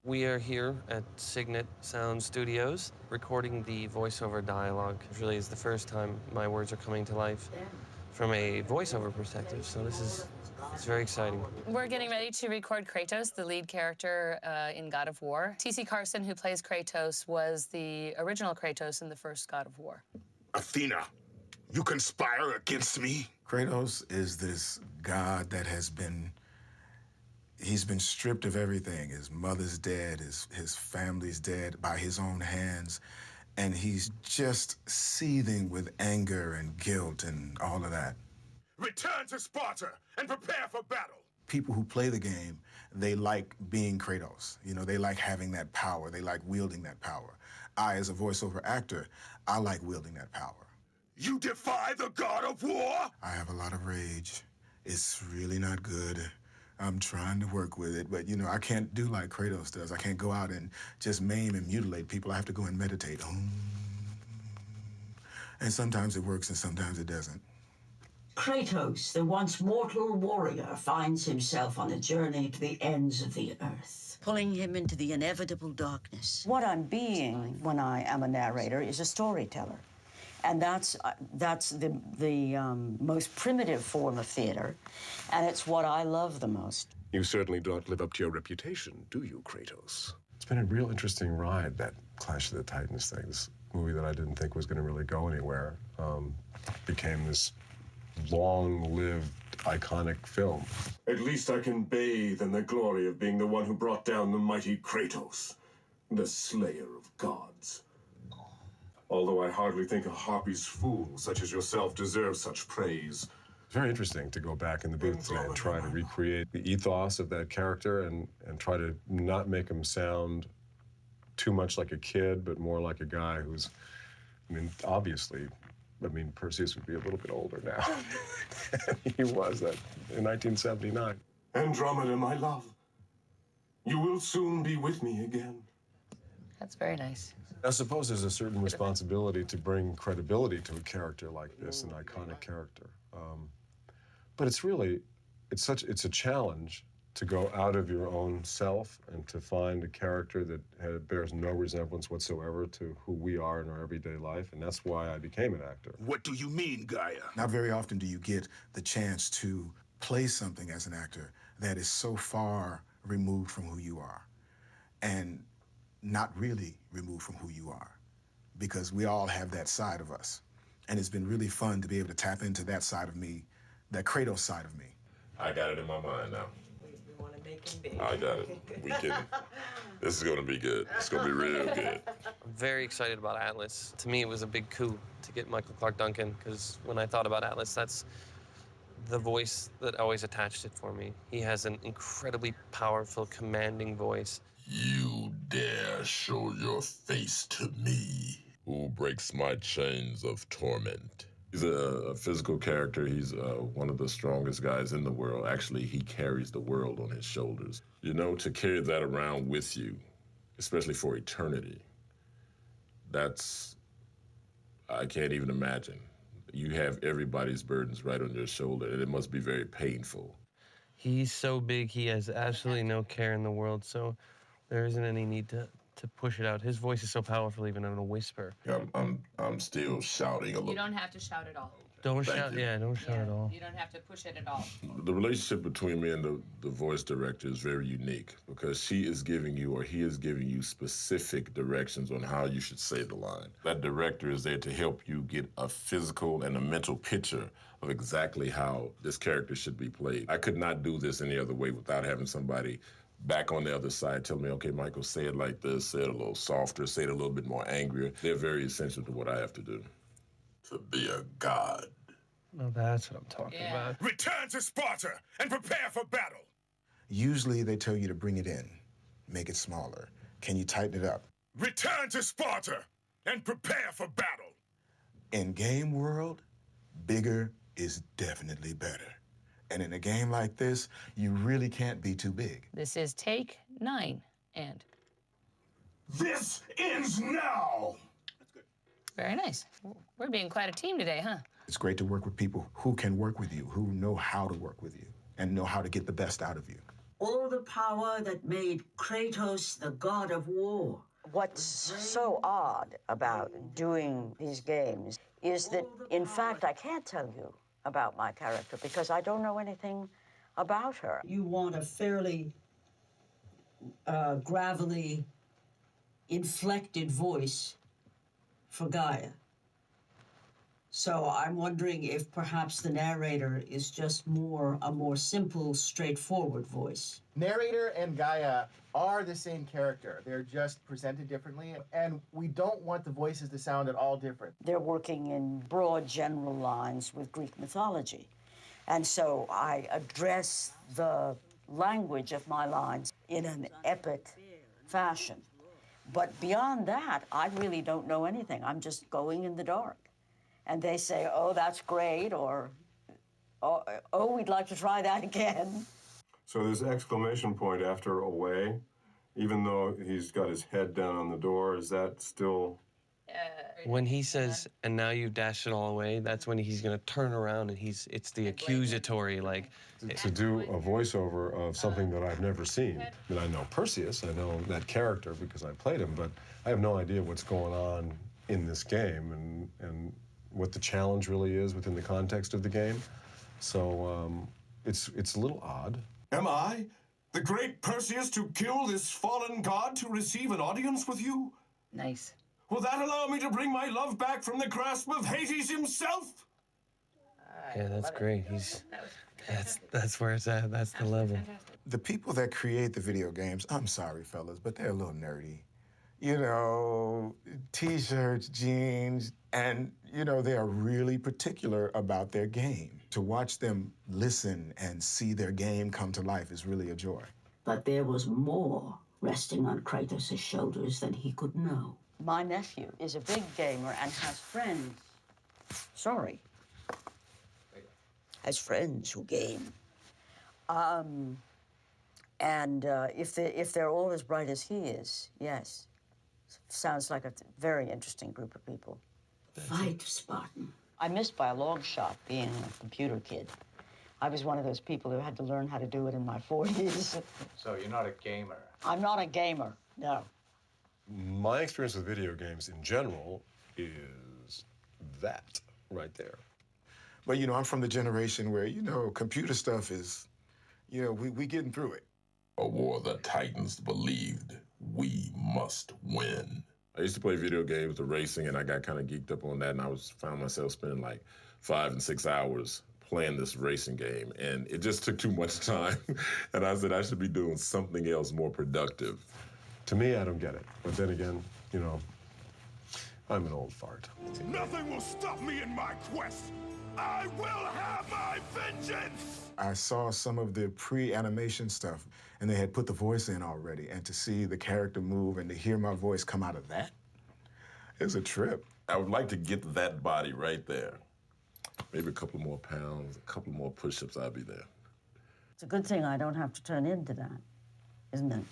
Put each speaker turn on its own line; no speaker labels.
We are here at Signet Sound Studios recording the voiceover dialogue. It really is the first time my words are coming to life from a voiceover perspective, so it's very exciting.
We're getting ready to record Kratos, the lead character in God of War. T.C. Carson, who plays Kratos, was the original Kratos in the first God of War.
Athena, you conspire against me?
Kratos is this god that he's been stripped of everything. His mother's dead, his family's dead by his own hands, and he's just seething with anger and guilt and all of that.
Return to Sparta and prepare for battle.
People who play the game, they like being Kratos. You know, they like having that power. They like wielding that power. I, as a voiceover actor, I like wielding that power.
You defy the God of War?
I have a lot of rage. It's really not good. I'm trying to work with it, but, you know, I can't do like Kratos does. I can't go out and just maim and mutilate people. I have to go and meditate. And sometimes it works and sometimes it doesn't.
Kratos, the once mortal warrior, finds himself on a journey to the ends of the earth,
pulling him into the inevitable darkness.
What I'm being when I am a narrator is a storyteller. And that's the most primitive form of theater, and it's what I love the most.
You certainly don't live up to your reputation, do you, Kratos?
It's been a real interesting ride, that Clash of the Titans thing. This movie that I didn't think was going to really go anywhere became this long-lived, iconic film.
At least I can bathe in the glory of being the one who brought down the mighty Kratos, the slayer of gods. Although I hardly think a Harpy's fool such as yourself deserves such praise.
It's very interesting to go back in the booth today and try to recreate the ethos of that character and try to not make him sound too much like a kid, but more like a guy who's, I mean, obviously, Perseus would be a little bit older now. He was that in 1979.
Andromeda, my love, you will soon be with me again.
That's very nice.
I suppose there's a certain responsibility to bring credibility to a character like this, an iconic character. But it's really, it's a challenge to go out of your own self and to find a character that bears no resemblance whatsoever to who we are in our everyday life, and that's why I became an actor.
What do you mean, Gaia?
Not very often do you get the chance to play something as an actor that is so far removed from who you are, and not really removed from who you are, because we all have that side of us. And it's been really fun to be able to tap into that side of me, that Kratos side of me.
I got it in my mind now.
We want to make him big.
I got it. We can. This is going to be good. It's going to be real good.
I'm very excited about Atlas. To me, it was a big coup to get Michael Clarke Duncan, because when I thought about Atlas, that's the voice that always attached it for me. He has an incredibly powerful, commanding voice.
You dare show your face to me? Who breaks my chains of torment? He's a physical character. He's one of the strongest guys in the world. Actually, he carries the world on his shoulders. You know, to carry that around with you, especially for eternity, I can't even imagine. You have everybody's burdens right on your shoulder, and it must be very painful.
He's so big, he has absolutely no care in the world, so there isn't any need to push it out. His voice is so powerful, even in a whisper.
I'm still shouting a little.
You don't have to shout at all.
Don't shout, don't shout at all.
You don't have to push it at all.
The relationship between me and the voice director is very unique, because she is giving you, or he is giving you, specific directions on how you should say the line. That director is there to help you get a physical and a mental picture of exactly how this character should be played. I could not do this any other way without having somebody back on the other side tell me, okay, Michael, say it like this, say it a little softer, say it a little bit more angrier. They're very essential to what I have to do. To be a god.
Well, that's what I'm talking about.
Return to Sparta and prepare for battle.
Usually they tell you to bring it in, make it smaller. Can you tighten it up?
Return to Sparta and prepare for battle.
In game world, bigger is definitely better. And in a game like this, you really can't be too big.
This is take 9, and...
This ends now!
That's good. Very nice. We're being quite a team today, huh?
It's great to work with people who can work with you, who know how to work with you, and know how to get the best out of you.
all the power that made Kratos the god of war.
What's so odd about doing these games is that, in fact, I can't tell you about my character because I don't know anything about her.
You want a fairly gravelly, inflected voice for Gaia. So I'm wondering if perhaps the narrator is just a more simple, straightforward voice.
Narrator and Gaia are the same character. They're just presented differently, and we don't want the voices to sound at all different.
They're working in broad general lines with Greek mythology. And so I address the language of my lines in an epic fashion. But beyond that, I really don't know anything. I'm just going in the dark. And they say, oh, that's great, or, oh, we'd like to try that again.
So this exclamation point after away, even though he's got his head down on the door, is that still...
When he says, and now you dash it all away, that's when he's going to turn around and it's the accusatory, like...
To do a voiceover of something that I've never seen. I mean, I know Perseus, I know that character because I played him, but I have no idea what's going on in this game and what the challenge really is within the context of the game. So it's a little odd.
Am I, the great Perseus, to kill this fallen god to receive an audience with you?
Nice.
Will that allow me to bring my love back from the grasp of Hades himself?
Yeah, that's great. That's where it's at. That's the level.
The people that create the video games, I'm sorry, fellas, but they're a little nerdy. You know, T-shirts, jeans, and, you know, they are really particular about their game. To watch them listen and see their game come to life is really a joy.
But there was more resting on Kratos' shoulders than he could know.
My nephew is a big gamer and has friends. Sorry. Has friends who game. If they're all as bright as he is, yes. Sounds like a very interesting group of people.
Fight, Spartan.
I missed by a long shot being a computer kid. I was one of those people who had to learn how to do it in my 40s.
So you're not a gamer?
I'm not a gamer, no.
My experience with video games in general is that right there.
But, you know, I'm from the generation where, you know, computer stuff is, you know, we getting through it.
A war the Titans believed we must win. I used to play video games, the racing, and I got kind of geeked up on that, and I found myself spending like 5 and 6 hours playing this racing game, and it just took too much time. And I said I should be doing something else more productive.
To me, I don't get it. But then again, you know, I'm an old fart.
Nothing will stop me in my quest. I will have my vengeance!
I saw some of the pre-animation stuff, and they had put the voice in already, and to see the character move and to hear my voice come out of that, it was a trip.
I would like to get that body right there. Maybe a couple more pounds, a couple more push-ups, I'll be there.
It's a good thing I don't have to turn into that, isn't it?